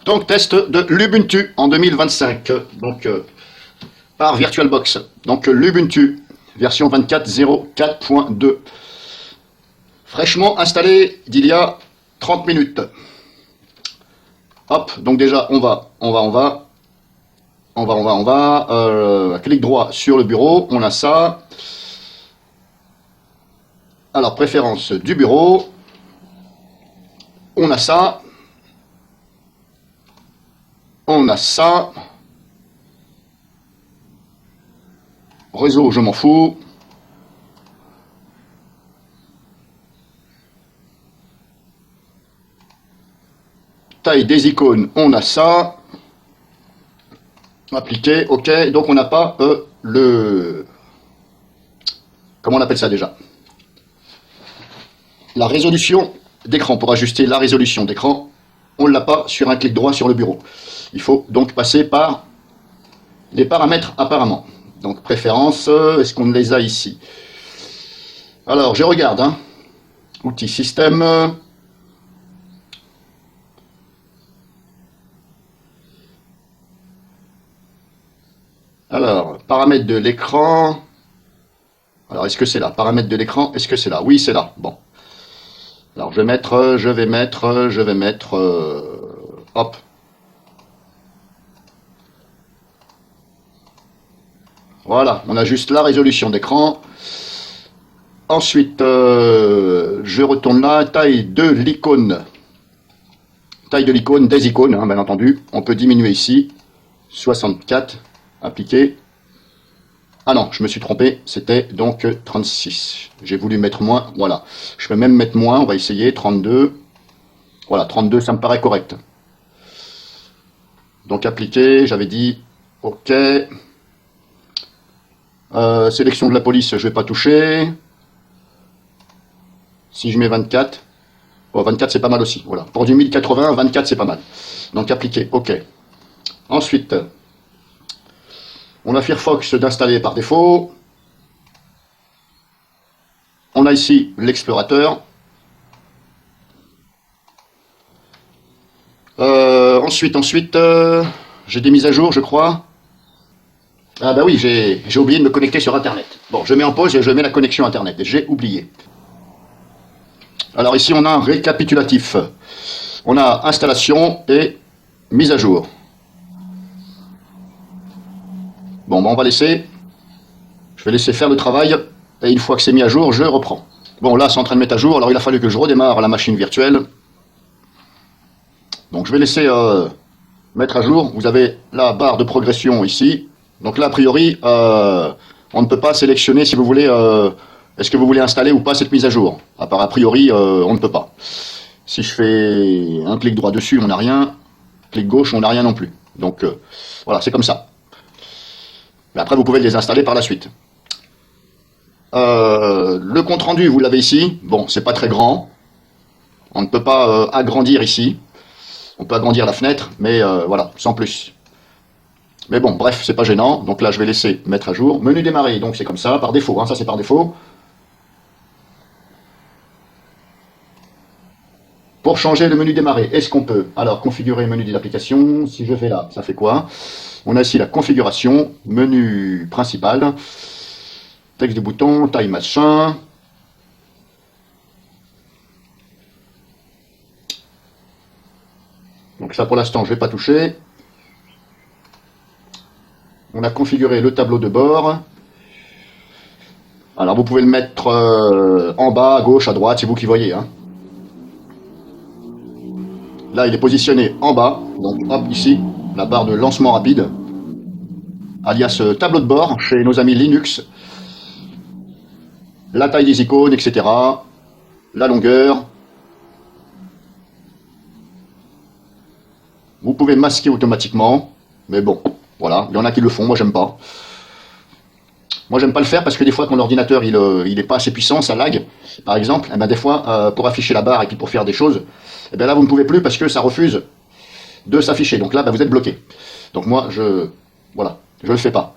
Donc, test de l'Ubuntu en 2025. Donc, par VirtualBox. Donc, l'Ubuntu, version 24.04.2. Fraîchement installé d'il y a 30 minutes. Hop, donc déjà, on va. Clic droit sur le bureau, on a ça. Alors, préférence du bureau. On a ça. On a ça. Réseau, je m'en fous. Taille des icônes, on a ça. Appliquer, ok. Donc on n'a pas le... Comment on appelle ça déjà? La résolution d'écran. Pour ajuster la résolution d'écran, on ne l'a pas sur un clic droit sur le bureau. Il faut donc passer par les paramètres apparemment. Donc préférences, est-ce qu'on les a ici? Alors je regarde, hein. Outils système. Alors, paramètres de l'écran. Alors, est-ce que c'est là? Paramètres de l'écran, est-ce que c'est là? Oui, c'est là. Bon. Alors, je vais mettre, hop. Voilà, on a juste la résolution d'écran. Ensuite, je retourne là, taille de l'icône. Taille de l'icône, des icônes, hein, bien entendu. On peut diminuer ici. 64, appliquer. Ah non, je me suis trompé, c'était donc 36. J'ai voulu mettre moins, voilà. Je vais même mettre moins, on va essayer, 32. Voilà, 32, ça me paraît correct. Donc appliquer, j'avais dit, ok. Sélection de la police, je ne vais pas toucher. Si je mets 24, oh, 24 c'est pas mal aussi, voilà. Pour du 1080, 24 c'est pas mal. Donc appliquer, ok. Ensuite, on a Firefox d'installer par défaut. On a ici l'explorateur. Ensuite, j'ai des mises à jour, je crois. Ah bah oui, j'ai oublié de me connecter sur Internet. Bon, je mets en pause et je mets la connexion Internet. J'ai oublié. Alors ici, on a un récapitulatif. On a installation et mise à jour. Bon, bah on va laisser. Je vais laisser faire le travail. Et une fois que c'est mis à jour, je reprends. Bon, là, c'est en train de mettre à jour. Alors, il a fallu que je redémarre la machine virtuelle. Donc, je vais laisser mettre à jour. Vous avez la barre de progression ici. Donc là, a priori, on ne peut pas sélectionner si vous voulez... est-ce que vous voulez installer ou pas cette mise à jour? A priori, on ne peut pas. Si je fais un clic droit dessus, on n'a rien. Clic gauche, on n'a rien non plus. Donc, voilà, c'est comme ça. Mais après, vous pouvez les installer par la suite. Le compte rendu, vous l'avez ici. Bon, c'est pas très grand. On ne peut pas agrandir ici. On peut agrandir la fenêtre, mais voilà, sans plus. Mais bon, bref, c'est pas gênant. Donc là, je vais laisser mettre à jour. Menu démarrer, donc c'est comme ça, par défaut. Hein, ça, c'est par défaut. Pour changer le menu démarrer, est-ce qu'on peut? Alors, configurer menu de l'application. Si je fais là, ça fait quoi? On a ici la configuration, menu principal, texte du bouton, taille machin. Donc ça, pour l'instant, je ne vais pas toucher. On a configuré le tableau de bord. Alors, vous pouvez le mettre en bas, à gauche, à droite, c'est vous qui voyez. Hein. Là, il est positionné en bas. Donc, hop, ici, la barre de lancement rapide. Alias tableau de bord chez nos amis Linux. La taille des icônes, etc. La longueur. Vous pouvez masquer automatiquement. Mais bon, voilà, il y en a qui le font, moi j'aime pas. Moi j'aime pas le faire parce que des fois quand l'ordinateur il est pas assez puissant, ça lag, par exemple, et ben des fois pour afficher la barre et puis pour faire des choses, et ben là vous ne pouvez plus parce que ça refuse de s'afficher. Donc là ben, vous êtes bloqué. Donc moi voilà, je le fais pas.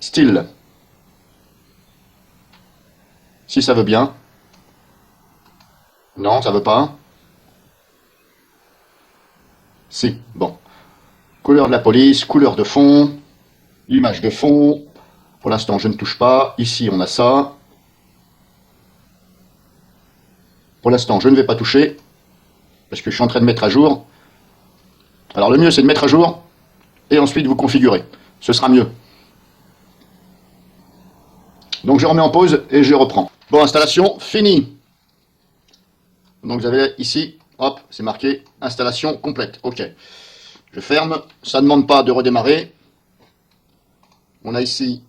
Style. Si ça veut bien. Non, ça veut pas. Si, bon. Couleur de la police, couleur de fond, image de fond. Pour l'instant, je ne touche pas. Ici, on a ça. Pour l'instant, je ne vais pas toucher, parce que je suis en train de mettre à jour. Alors le mieux, c'est de mettre à jour, et ensuite vous configurez. Ce sera mieux. Donc je remets en pause, et je reprends. Bon, installation finie. Donc vous avez ici, hop, c'est marqué installation complète. Ok. Je ferme. Ça ne demande pas de redémarrer. On a ici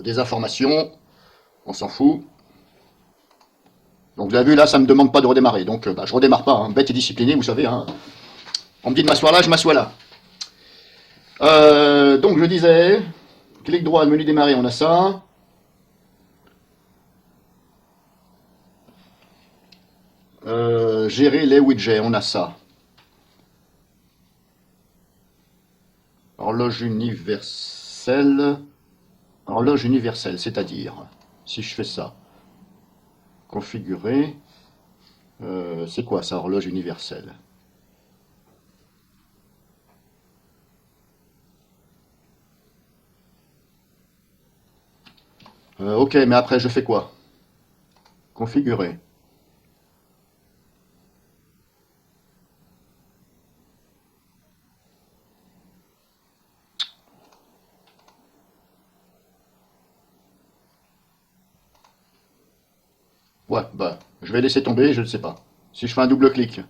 des informations. On s'en fout. Donc vous avez vu, là, ça ne me demande pas de redémarrer. Donc je ne redémarre pas. Hein. Bête et discipliné, vous savez. Hein. On me dit de m'asseoir là, je m'assois là. Donc je disais, clic droit, menu démarrer, on a ça. Gérer les widgets, on a ça. Horloge universelle. Horloge universelle, c'est-à-dire, si je fais ça, configurer, c'est quoi ça, horloge universelle? Ok, mais après je fais quoi? Configurer. Ouais, je vais laisser tomber, je ne sais pas. Si je fais un double clic.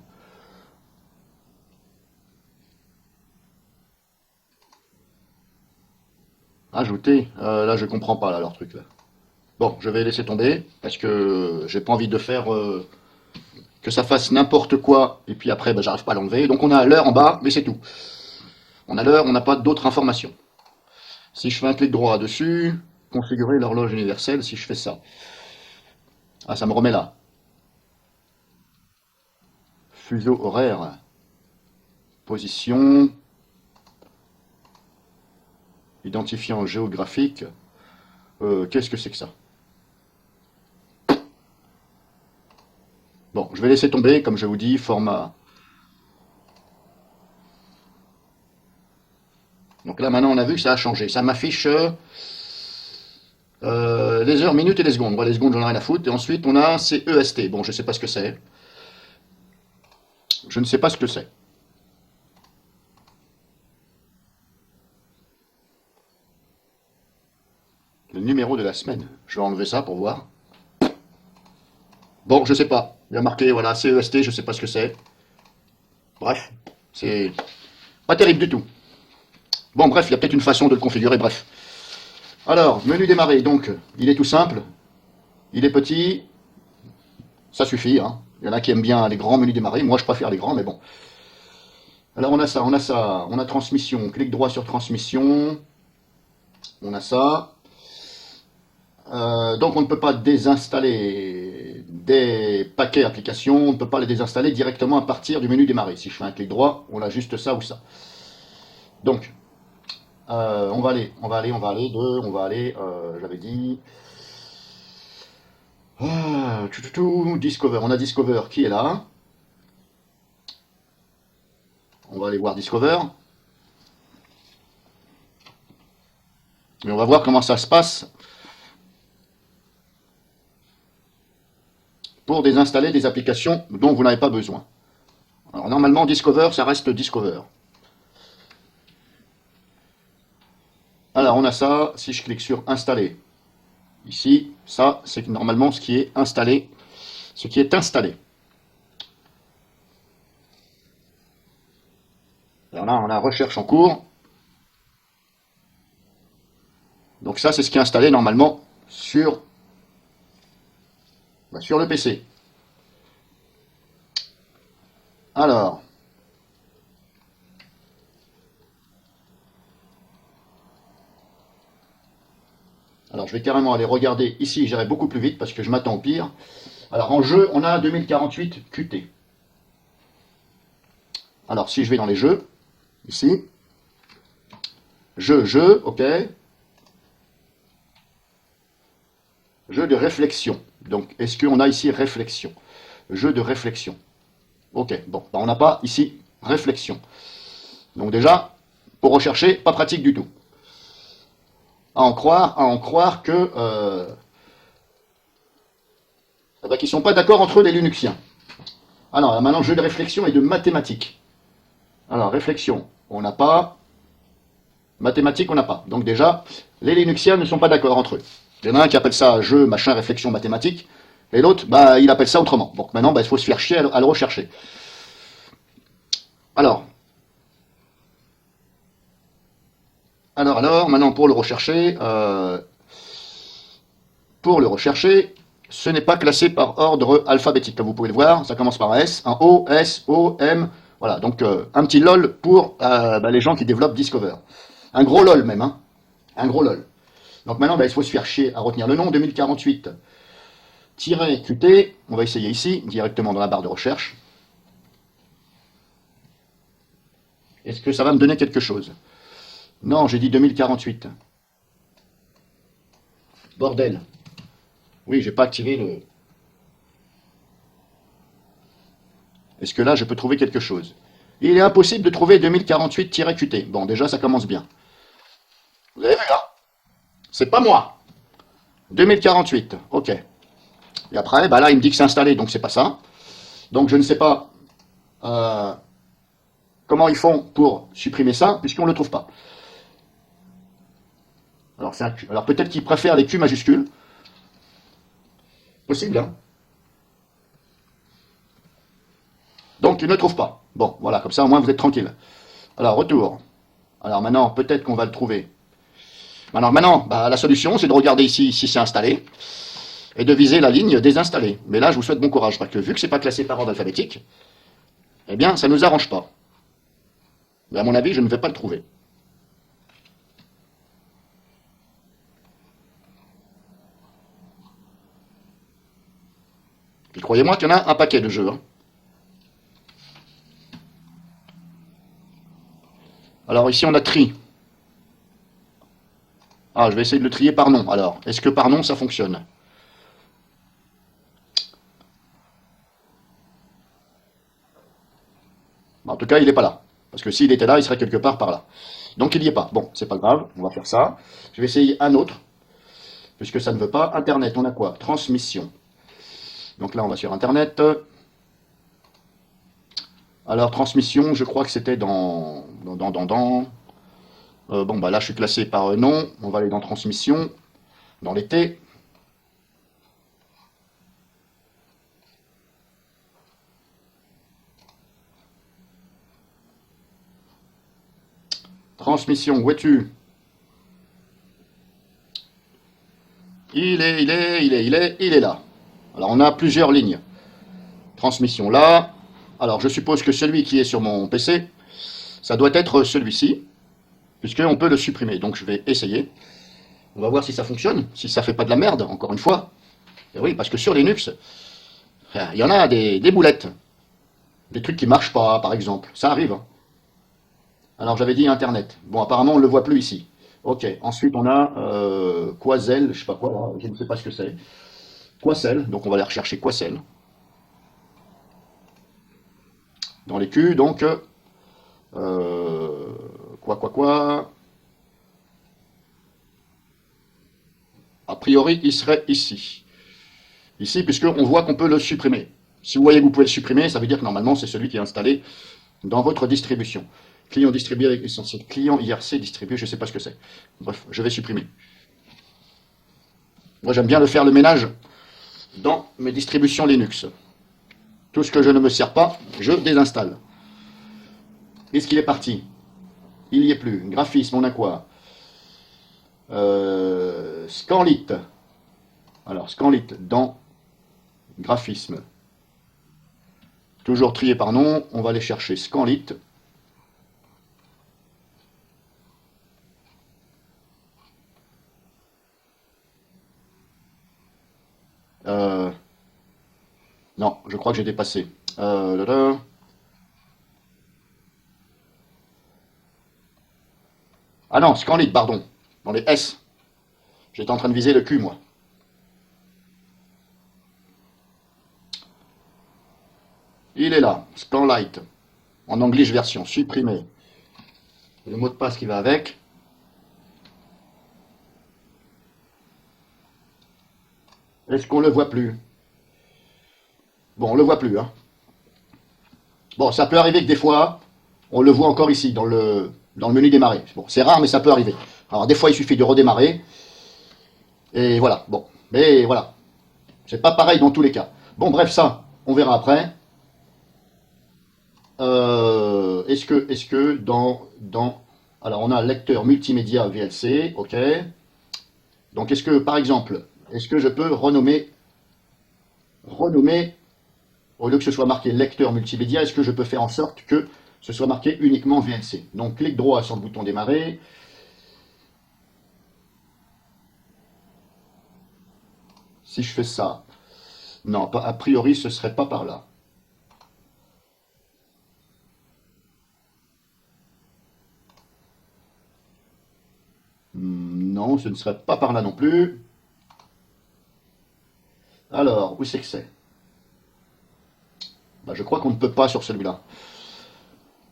Ajouter, là je comprends pas là, leur truc là. Bon, je vais laisser tomber, parce que j'ai pas envie de faire que ça fasse n'importe quoi, et puis après j'arrive pas à l'enlever. Donc on a l'heure en bas, mais c'est tout. On a l'heure, on n'a pas d'autres informations. Si je fais un clic droit dessus, configurer l'horloge universelle, si je fais ça. Ah, ça me remet là. Fuseau horaire. Position. Identifiant géographique. Qu'est-ce que c'est que ça? Bon, je vais laisser tomber, comme je vous dis, format. Donc là, maintenant, on a vu que ça a changé. Ça m'affiche les heures, minutes et les secondes. Bon, les secondes, j'en ai rien à foutre. Et ensuite, on a CEST. Bon, je ne sais pas ce que c'est. Je ne sais pas ce que c'est. Le numéro de la semaine. Je vais enlever ça pour voir. Bon, je sais pas. Il y a marqué, voilà, CEST, je sais pas ce que c'est. Bref, c'est pas terrible du tout. Bon, bref, il y a peut-être une façon de le configurer, bref. Alors, menu démarrer, donc, il est tout simple. Il est petit. Ça suffit, hein. Il y en a qui aiment bien les grands menus démarrer. Moi, je préfère les grands, mais bon. Alors, on a ça, on a ça. On a transmission. Clic droit sur transmission. On a ça. Donc on ne peut pas désinstaller des paquets applications, on ne peut pas les désinstaller directement à partir du menu démarrer. Si je fais un clic droit, on a juste ça ou ça. Donc, on va aller, j'avais dit, Discover. On a Discover qui est là. On va aller voir Discover. Et on va voir comment ça se passe pour désinstaller des applications dont vous n'avez pas besoin. Alors normalement, Discover, ça reste Discover. Alors on a ça, si je clique sur installer, ici, ça c'est normalement ce qui est installé. Ce qui est installé. Alors là, on a recherche en cours. Donc ça, c'est ce qui est installé normalement sur le PC. Alors, je vais carrément aller regarder ici, j'irai beaucoup plus vite parce que je m'attends au pire. Alors en jeu, on a 2048 QT. Alors si je vais dans les jeux, ici, jeu, ok. Jeu de réflexion. Donc est-ce qu'on a ici réflexion? Jeu de réflexion. Ok, bon, on n'a pas ici réflexion. Donc déjà, pour rechercher, pas pratique du tout. À en croire que qu'ils ne sont pas d'accord entre eux les Linuxiens. Alors là, maintenant, jeu de réflexion et de mathématiques. Alors, réflexion, on n'a pas. Mathématiques, on n'a pas. Donc déjà, les Linuxiens ne sont pas d'accord entre eux. Il y en a un qui appelle ça jeu, machin, réflexion, mathématiques, et l'autre, bah, il appelle ça autrement. Donc maintenant, bah, il faut se faire chier à le rechercher. Alors, maintenant pour le rechercher, ce n'est pas classé par ordre alphabétique. Comme vous pouvez le voir, ça commence par un S, un O, S, O, M. Voilà, donc un petit LOL pour les gens qui développent Discover. Un gros LOL même, hein. Un gros LOL. Donc maintenant, il faut se faire chier à retenir le nom 2048-QT. On va essayer ici, directement dans la barre de recherche. Est-ce que ça va me donner quelque chose? Non, j'ai dit 2048. Bordel. Oui, j'ai pas activé le... Est-ce que là, je peux trouver quelque chose? Il est impossible de trouver 2048-QT. Bon, déjà, ça commence bien. Vous avez vu, là? C'est pas moi. 2048, ok. Et après, là, il me dit que c'est installé, donc c'est pas ça. Donc je ne sais pas comment ils font pour supprimer ça, puisqu'on ne le trouve pas. Alors, alors peut-être qu'ils préfèrent les Q majuscules. Possible, hein? Donc, ils ne le trouvent pas. Bon, voilà, comme ça, au moins, vous êtes tranquille. Alors, retour. Alors, maintenant, peut-être qu'on va le trouver. Alors, maintenant, la solution, c'est de regarder ici si c'est installé et de viser la ligne désinstallée. Mais là, je vous souhaite bon courage, parce que vu que c'est pas classé par ordre alphabétique, eh bien, ça ne nous arrange pas. Mais à mon avis, je ne vais pas le trouver. Puis croyez-moi qu'il y en a un paquet de jeux. Hein. Alors ici, on a tri. Ah, je vais essayer de le trier par nom. Alors, est-ce que par nom, ça fonctionne? En tout cas, il n'est pas là. Parce que s'il était là, il serait quelque part par là. Donc il n'y est pas. Bon, c'est pas grave, on va faire ça. Je vais essayer un autre, puisque ça ne veut pas. Internet, on a quoi? Transmission. Donc là, on va sur Internet. Alors, transmission, je crois que c'était là, je suis classé par nom. On va aller dans transmission, dans les T. Transmission, où es-tu? Il est là. Alors, on a plusieurs lignes. Transmission là. Alors, je suppose que celui qui est sur mon PC, ça doit être celui-ci, puisqu'on peut le supprimer. Donc, je vais essayer. On va voir si ça fonctionne, si ça fait pas de la merde, encore une fois. Et oui, parce que sur Linux, il y en a des boulettes. Des trucs qui marchent pas, par exemple. Ça arrive. Hein. Alors, j'avais dit Internet. Bon, apparemment, on ne le voit plus ici. Ok, ensuite, on a Quasel, je sais pas quoi, là, je ne sais pas ce que c'est. Quasel, donc on va aller rechercher Quasel. Dans les Q, donc, quoi. A priori, il serait ici. Ici, puisqu'on voit qu'on peut le supprimer. Si vous voyez que vous pouvez le supprimer, ça veut dire que normalement, c'est celui qui est installé dans votre distribution. Client distribué avec essentiel. Client IRC distribué, je ne sais pas ce que c'est. Bref, je vais supprimer. Moi, j'aime bien faire le ménage dans mes distributions Linux. Tout ce que je ne me sers pas, je désinstalle. Est-ce qu'il est parti? Il n'y est plus. Graphisme, on a quoi? Scanlit. Alors, Scanlit dans graphisme. Toujours trié par nom. On va aller chercher Scanlit. Non, je crois que j'ai dépassé. Ah non, Scanlit, pardon. Dans les S. J'étais en train de viser le Q, moi. Il est là, Scanlight. en English version, supprimer le mot de passe qui va avec. Est-ce qu'on le voit plus? Bon, on le voit plus, hein. Bon, ça peut arriver que des fois, on le voit encore ici, dans le menu démarrer. Bon, c'est rare, mais ça peut arriver. Alors, des fois, il suffit de redémarrer. Et voilà, bon. Mais voilà, c'est pas pareil dans tous les cas. Bon, bref, ça, on verra après. Est-ce que alors, on a lecteur multimédia VLC, ok. Donc, est-ce que, par exemple, est-ce que je peux renommer, au lieu que ce soit marqué lecteur multimédia, est-ce que je peux faire en sorte que ce soit marqué uniquement VLC? Donc, clic droit sur le bouton démarrer. Si je fais ça, non, a priori, ce serait pas par là. Non, ce ne serait pas par là non plus. Alors, où c'est que c'est? Bah, je crois qu'on ne peut pas sur celui-là.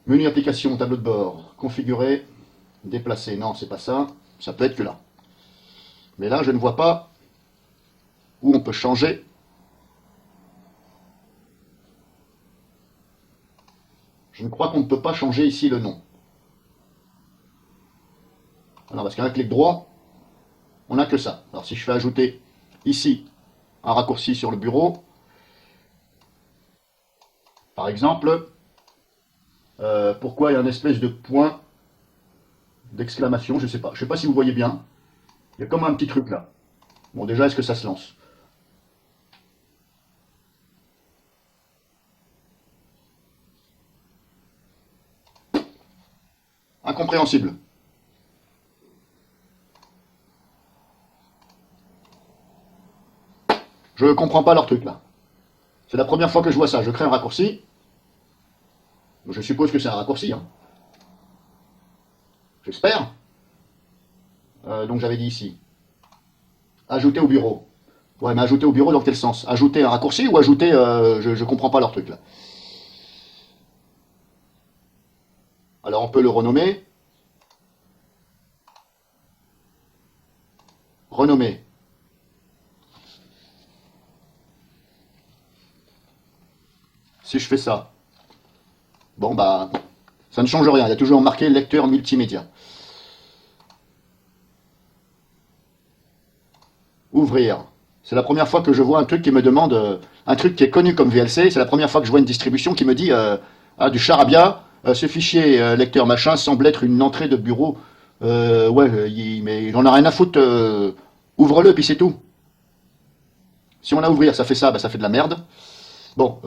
Menu application, tableau de bord, configurer, déplacer. Non, c'est pas ça. Ça peut être que là. Mais là, je ne vois pas où on peut changer. Je ne crois qu'on ne peut pas changer ici le nom. Alors, parce qu'avec clic droit, on n'a que ça. Alors, si je fais ajouter ici un raccourci sur le bureau, par exemple, pourquoi il y a une espèce de point d'exclamation, je ne sais pas. Je ne sais pas si vous voyez bien. Il y a comme un petit truc là. Bon, déjà, est-ce que ça se lance? Incompréhensible. Je ne comprends pas leur truc là. C'est la première fois que je vois ça. Je crée un raccourci. Je suppose que c'est un raccourci, hein. J'espère. Donc j'avais dit ici. Ajouter au bureau. Ouais, mais ajouter au bureau dans quel sens? Ajouter un raccourci ou ajouter... je comprends pas leur truc là. Alors on peut le renommer. Renommer. Si je fais ça. Bon bah, ça ne change rien. Il y a toujours marqué lecteur multimédia. Ouvrir. C'est la première fois que je vois un truc qui me demande, un truc qui est connu comme VLC, c'est la première fois que je vois une distribution qui me dit, ah, du charabia, ce fichier lecteur machin semble être une entrée de bureau. Ouais, mais j'en ai rien à foutre, ouvre-le, puis c'est tout. Si on a ouvrir, ça fait ça, bah, ça fait de la merde. Bon,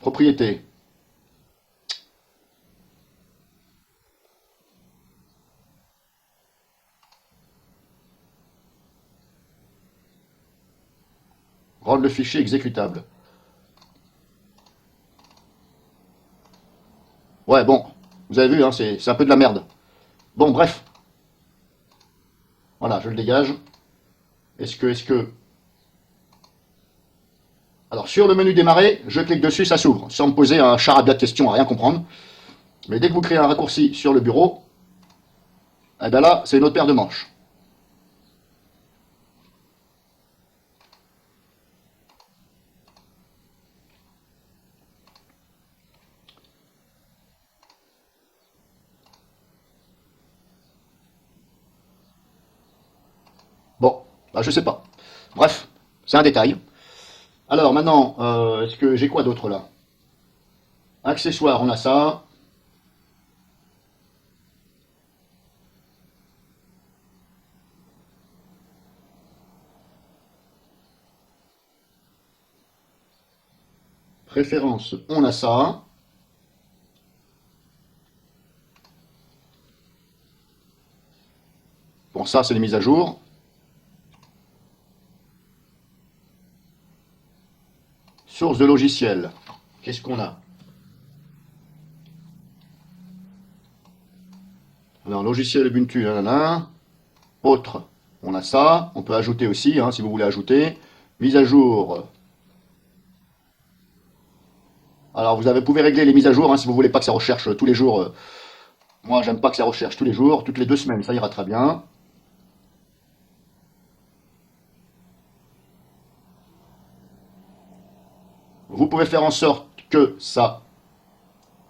propriété. Rendre le fichier exécutable. Ouais, bon, vous avez vu, hein, c'est un peu de la merde. Bon, bref. Voilà, je le dégage. Est-ce que... Alors, sur le menu démarrer, je clique dessus, ça s'ouvre, sans me poser un charabia de questions à rien comprendre. Mais dès que vous créez un raccourci sur le bureau, eh bien là, c'est une autre paire de manches. Bon, bah, je sais pas. Bref, c'est un détail. Alors maintenant, est-ce que j'ai quoi d'autre là? Accessoires, on a ça. Préférences, on a ça. Bon, ça, c'est les mises à jour. Source de logiciel. Qu'est-ce qu'on a? Alors, logiciel Ubuntu, nanana. Autre, on a ça. On peut ajouter aussi, hein, si vous voulez ajouter. Mise à jour. Alors vous pouvez régler les mises à jour hein, si vous voulez pas que ça recherche tous les jours. Moi, j'aime pas que ça recherche tous les jours, toutes les 2 semaines, ça ira très bien. Vous pouvez faire en sorte que ça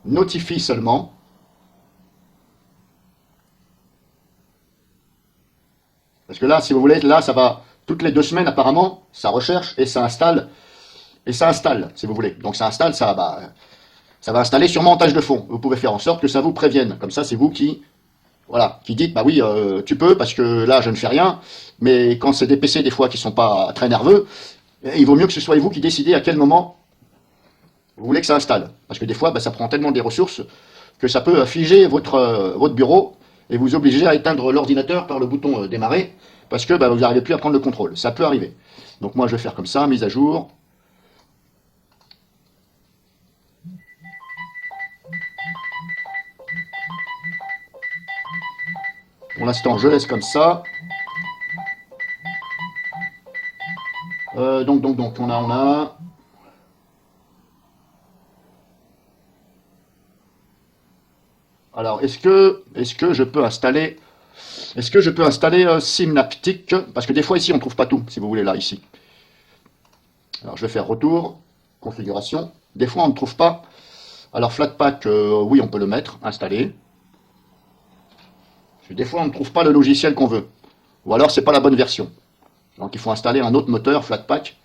notifie seulement. Parce que là, si vous voulez, là, ça va toutes les 2 semaines apparemment, ça recherche et ça installe, si vous voulez. Donc ça installe, ça va installer sûrement en tâche de fond. Vous pouvez faire en sorte que ça vous prévienne. Comme ça, c'est vous qui, voilà, qui dites, bah oui, tu peux parce que là, je ne fais rien. Mais quand c'est des PC des fois qui sont pas très nerveux, il vaut mieux que ce soit vous qui décidez à quel moment vous voulez que ça installe. Parce que des fois, bah, ça prend tellement des ressources que ça peut figer votre bureau et vous obliger à éteindre l'ordinateur par le bouton démarrer parce que bah, vous n'arrivez plus à prendre le contrôle. Ça peut arriver. Donc moi, je vais faire comme ça, mise à jour. Pour l'instant, je laisse comme ça. Donc, on a. Alors, est-ce que je peux installer, Synaptic? Parce que des fois ici, on ne trouve pas tout, si vous voulez, là, ici. Alors, je vais faire retour, configuration. Des fois, on ne trouve pas. Alors, Flatpak, oui, on peut le mettre, installer. Des fois, on ne trouve pas le logiciel qu'on veut. Ou alors, c'est pas la bonne version. Donc, il faut installer un autre moteur, Flatpak,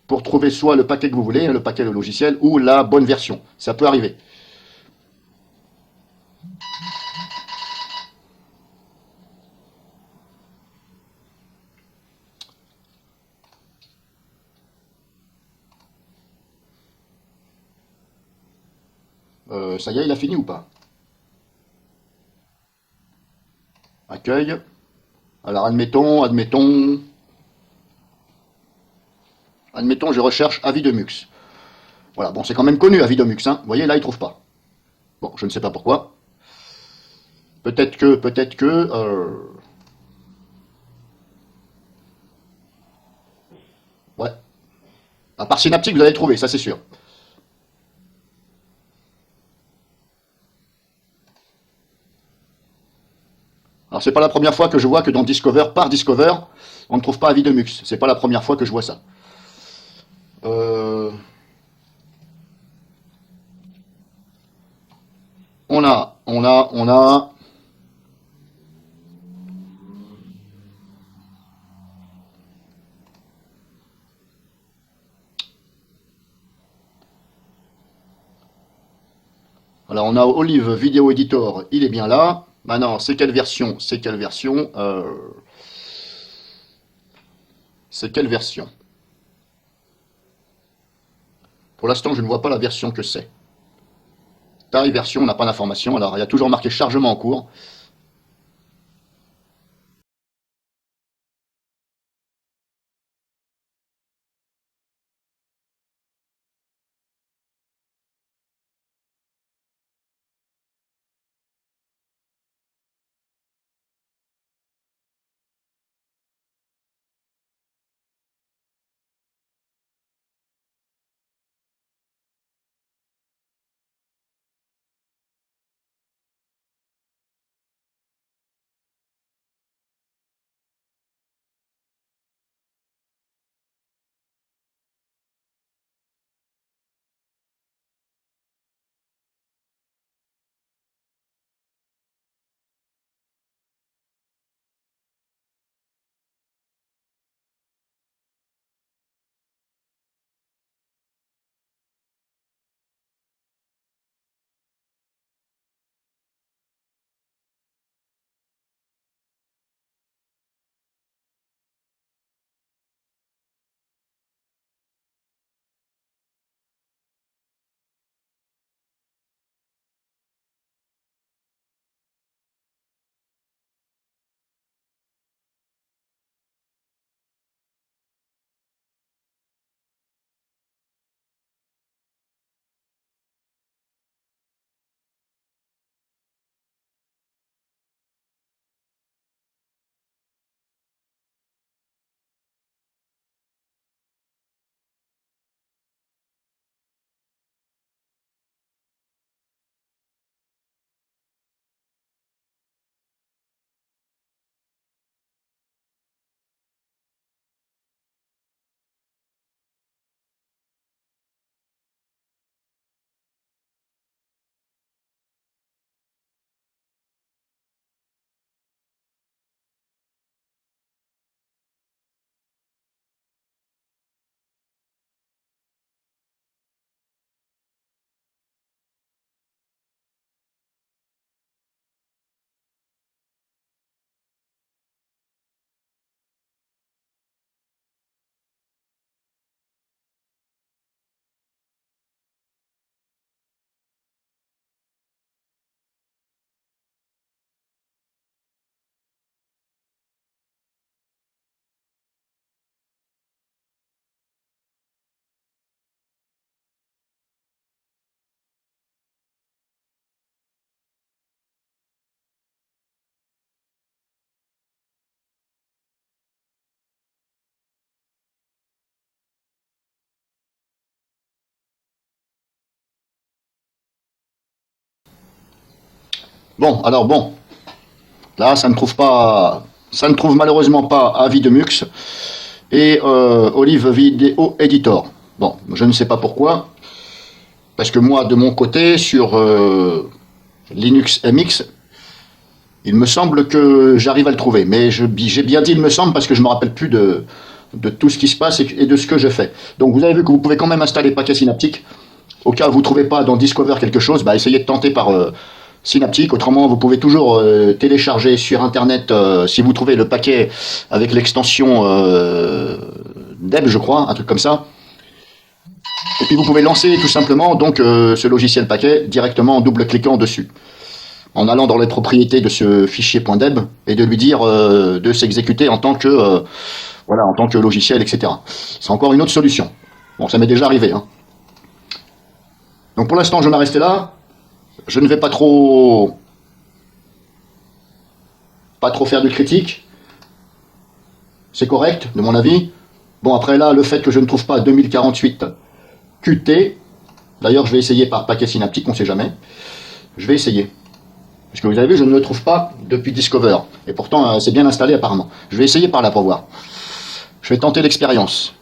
pour trouver soit le paquet que vous voulez, le paquet de logiciel, ou la bonne version. Ça peut arriver. Ça y est, il a fini ou pas? Accueil. Alors, admettons, je recherche avis de Mux. Voilà, bon, c'est quand même connu, avis de Mux, hein. Vous voyez, là, il trouve pas. Bon, je ne sais pas pourquoi. Ouais. À part Synaptic, vous allez le trouver, ça c'est sûr. Alors, c'est pas la première fois que je vois que dans Discover, par Discover, on ne trouve pas avis de Mux. C'est pas la première fois que je vois ça. Euh, on a. Alors, on a Olive Video Editor, il est bien là. Maintenant, c'est quelle version? C'est quelle version? Pour l'instant, je ne vois pas la version que c'est. Taille, version, on n'a pas d'information. Alors, il y a toujours marqué chargement en cours. Bon, alors bon, là, ça ne trouve malheureusement pas Avis de Mux et Olive Video Editor. Bon, je ne sais pas pourquoi, parce que moi, de mon côté, sur Linux MX, il me semble que j'arrive à le trouver. Mais j'ai bien dit il me semble parce que je ne me rappelle plus de tout ce qui se passe et de ce que je fais. Donc vous avez vu que vous pouvez quand même installer Paquet Synaptique. Au cas où vous ne trouvez pas dans Discover quelque chose, bah, essayez de tenter par Synaptique. Autrement, vous pouvez toujours télécharger sur Internet, si vous trouvez le paquet avec l'extension Deb, je crois, un truc comme ça. Et puis vous pouvez lancer tout simplement donc ce logiciel paquet directement en double-cliquant dessus, en allant dans les propriétés de ce fichier .deb et de lui dire de s'exécuter en tant que voilà, en tant que logiciel, etc. C'est encore une autre solution. Bon, ça m'est déjà arrivé. Hein. Donc pour l'instant, je vais en rester là. Je ne vais pas trop faire de critiques. C'est correct, de mon avis. Bon, après là, le fait que je ne trouve pas 2048 QT, d'ailleurs, je vais essayer par paquet synaptique, on ne sait jamais. Je vais essayer. Parce que vous avez vu, je ne le trouve pas depuis Discover. Et pourtant, c'est bien installé apparemment. Je vais essayer par là pour voir. Je vais tenter l'expérience.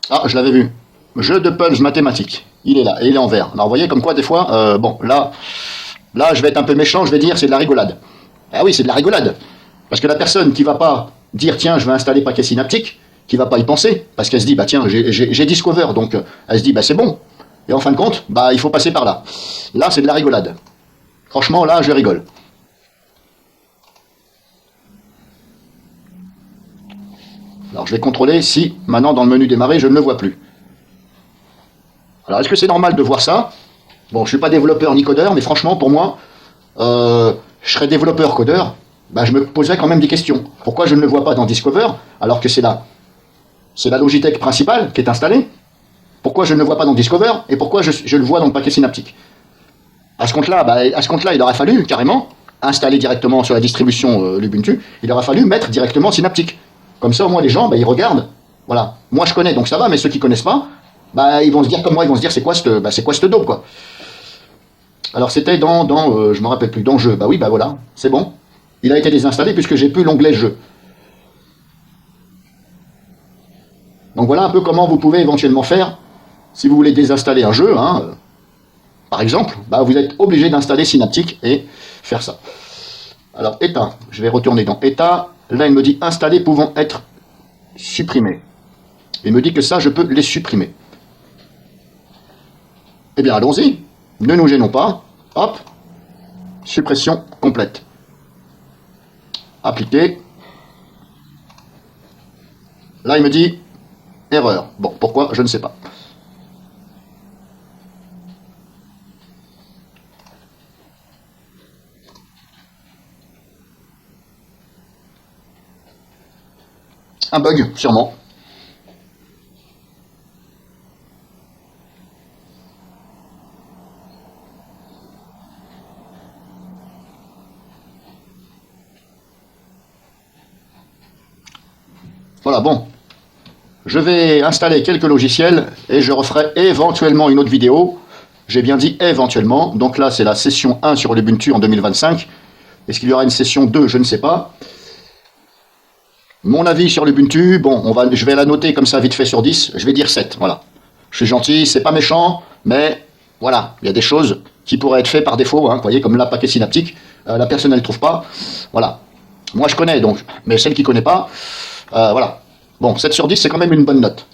Ah, je l'avais vu. Jeu de puzzle mathématiques. Il est là, et il est en vert. Alors vous voyez comme quoi des fois, bon, là je vais être un peu méchant, je vais dire c'est de la rigolade. Ah oui, c'est de la rigolade. Parce que la personne qui va pas dire tiens, je vais installer paquet synaptique, qui va pas y penser, parce qu'elle se dit bah tiens, j'ai Discover, donc elle se dit bah c'est bon. Et en fin de compte, bah il faut passer par là. Là, c'est de la rigolade. Franchement, là, je rigole. Alors je vais contrôler si maintenant dans le menu démarrer, je ne le vois plus. Alors est-ce que c'est normal de voir ça? Bon, je suis pas développeur ni codeur, mais franchement, pour moi, je serais développeur codeur, bah, je me poserais quand même des questions. Pourquoi je ne le vois pas dans Discover, alors que c'est la Logitech principale qui est installée? Pourquoi je ne le vois pas dans Discover, et pourquoi je le vois dans le paquet synaptique? À ce compte-là, bah, il aurait fallu, carrément, installer directement sur la distribution Lubuntu, il aurait fallu mettre directement synaptique. Comme ça, au moins, les gens, bah, ils regardent. Voilà. Moi, je connais, donc ça va, mais ceux qui connaissent pas, bah, ils vont se dire comme moi, ils vont se dire, c'est quoi cette daube, quoi. Alors c'était je me rappelle plus, dans jeu. Bah oui, bah voilà, c'est bon. Il a été désinstallé puisque j'ai plus l'onglet jeu. Donc voilà un peu comment vous pouvez éventuellement faire si vous voulez désinstaller un jeu, hein, par exemple, bah vous êtes obligé d'installer Synaptic et faire ça. Alors état, je vais retourner dans état. Là il me dit installer pouvant être supprimés. Il me dit que ça je peux les supprimer. Eh bien allons-y, ne nous gênons pas. Hop, suppression complète. Appliquer. Là, il me dit erreur. Bon, pourquoi? Je ne sais pas. Un bug, sûrement. Voilà, bon. Je vais installer quelques logiciels et je referai éventuellement une autre vidéo. J'ai bien dit éventuellement. Donc là, c'est la session 1 sur l'Ubuntu en 2025. Est-ce qu'il y aura une session 2? Je ne sais pas. Mon avis sur l'Ubuntu, bon, je vais la noter comme ça vite fait sur 10. Je vais dire 7, voilà. Je suis gentil, c'est pas méchant, mais voilà, il y a des choses qui pourraient être faites par défaut, hein, vous voyez, comme la paquet synaptique. La personne, elle ne trouve pas. Voilà. Moi, je connais, donc, mais celle qui ne connaît pas, voilà. Bon, 7 sur 10, c'est quand même une bonne note.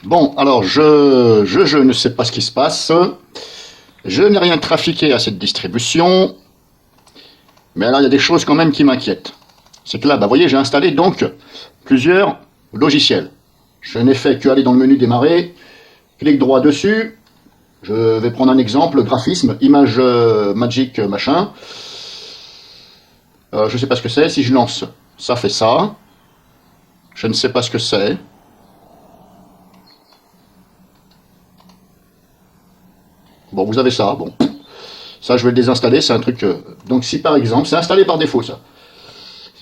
Bon, alors, je ne sais pas ce qui se passe. Je n'ai rien trafiqué à cette distribution. Mais alors, il y a des choses quand même qui m'inquiètent. C'est que là, bah, vous voyez, j'ai installé donc plusieurs logiciels. Je n'ai fait qu'aller dans le menu démarrer, clic droit dessus. Je vais prendre un exemple, graphisme, image magic machin. Je ne sais pas ce que c'est. Si je lance, ça fait ça. Je ne sais pas ce que c'est. Bon, vous avez ça. Bon, ça, je vais le désinstaller. C'est un truc. Donc, si par exemple, c'est installé par défaut, ça.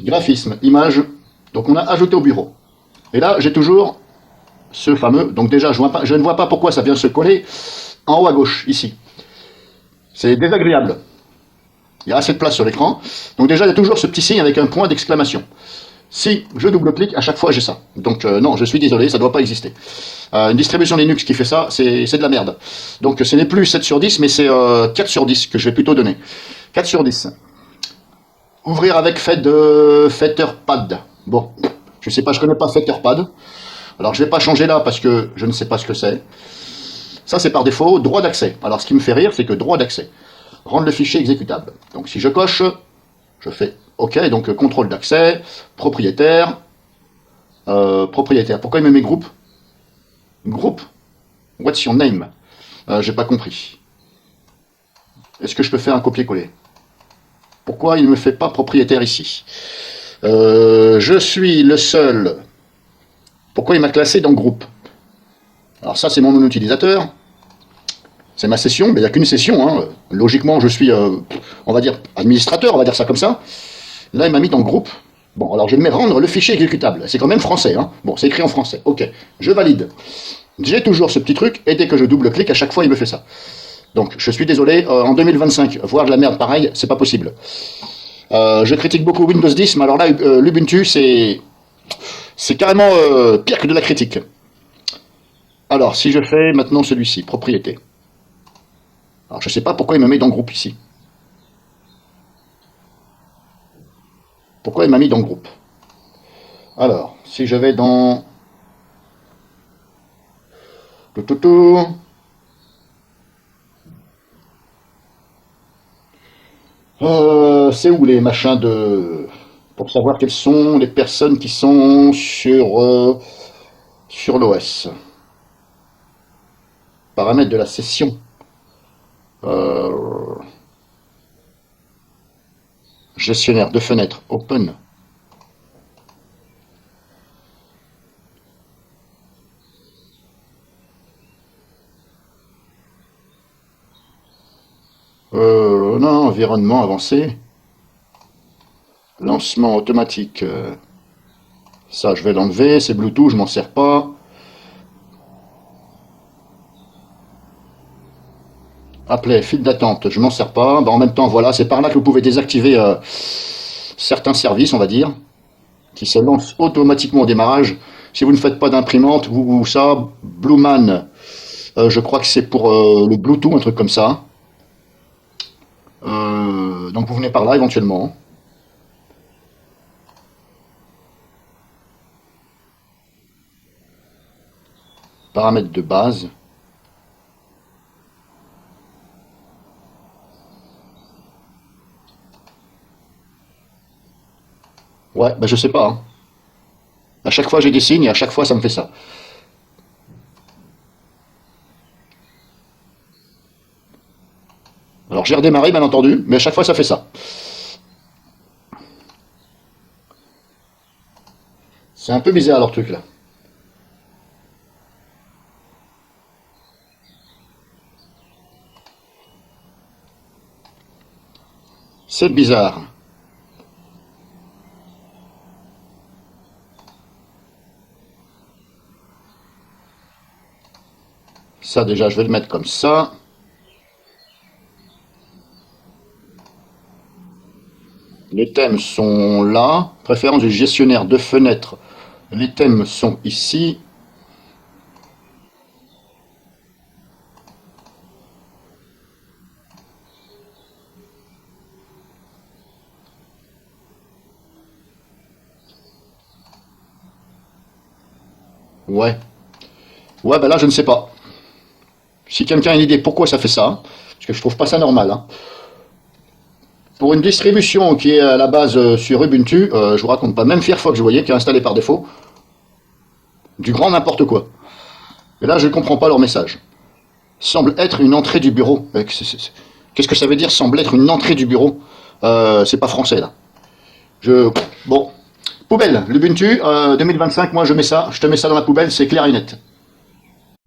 graphisme, image. Donc on a ajouté au bureau. Et là, j'ai toujours ce fameux. Donc déjà, je ne vois pas pourquoi ça vient se coller en haut à gauche, ici. C'est désagréable. Il y a assez de place sur l'écran. Donc déjà, il y a toujours ce petit signe avec un point d'exclamation. Si je double-clique, à chaque fois j'ai ça. Donc non, je suis désolé, ça ne doit pas exister. Une distribution Linux qui fait ça, c'est de la merde. Donc ce n'est plus 7 sur 10, mais c'est 4 sur 10 que je vais plutôt donner. 4 sur 10. Ouvrir avec Fetterpad. Bon, je sais pas, je connais pas Fetterpad. Alors je vais pas changer là parce que je ne sais pas ce que c'est. Ça c'est par défaut, droit d'accès. Alors ce qui me fait rire, c'est que droit d'accès. Rendre le fichier exécutable. Donc si je coche, je fais OK, donc contrôle d'accès, propriétaire. Propriétaire. Pourquoi il me met groupe? Groupe? What's your name? J'ai pas compris. Est-ce que je peux faire un copier-coller? Pourquoi il ne me fait pas propriétaire ici? Je suis le seul. Pourquoi il m'a classé dans groupe? Alors ça c'est mon nom utilisateur. C'est ma session, mais il n'y a qu'une session. Hein. Logiquement, je suis, on va dire, administrateur, on va dire ça comme ça. Là, il m'a mis dans le groupe. Bon, alors je vais rendre le fichier exécutable. C'est quand même français. Hein. Bon, c'est écrit en français. OK, je valide. J'ai toujours ce petit truc, et dès que je double-clique, à chaque fois, il me fait ça. Donc, je suis désolé, en 2025, voir de la merde pareil, c'est pas possible. Je critique beaucoup Windows 10, mais alors là, l'Ubuntu, c'est carrément pire que de la critique. Alors, si je fais maintenant celui-ci, propriété. Alors, je ne sais pas pourquoi il me met dans le groupe ici. Pourquoi il m'a mis dans le groupe? Alors, si je vais dans... c'est où les machins de... Pour savoir quelles sont les personnes qui sont sur l'OS. Paramètres de la session. Gestionnaire de fenêtres, open. Non, environnement avancé. Lancement automatique. Ça, je vais l'enlever. C'est Bluetooth, je m'en sers pas. Appelé file d'attente, je m'en sers pas. Ben, en même temps, voilà, c'est par là que vous pouvez désactiver certains services, on va dire, qui se lancent automatiquement au démarrage. Si vous ne faites pas d'imprimante, ou ça, Blueman, je crois que c'est pour le Bluetooth, un truc comme ça. Donc vous venez par là éventuellement. Paramètres de base. Ouais, ben je sais pas. Hein. À chaque fois j'ai des signes et à chaque fois ça me fait ça. Alors j'ai redémarré bien entendu, mais à chaque fois ça fait ça. C'est un peu bizarre leur truc là. C'est bizarre. Ça déjà je vais le mettre comme ça. Les thèmes sont là. Préférence du gestionnaire de fenêtres. Les thèmes sont ici. Ouais. Ouais, ben là je ne sais pas. Si quelqu'un a une idée pourquoi ça fait ça, parce que je trouve pas ça normal. Hein. Pour une distribution qui est à la base sur Ubuntu, je vous raconte pas, même Firefox, vous voyez, qui est installé par défaut, du grand n'importe quoi. Et là, je ne comprends pas leur message. Semble être une entrée du bureau. Qu'est-ce que ça veut dire, semble être une entrée du bureau? C'est pas français, là. Bon. Poubelle, l'Ubuntu, 2025, moi je mets ça, je te mets ça dans la poubelle, c'est clair et net.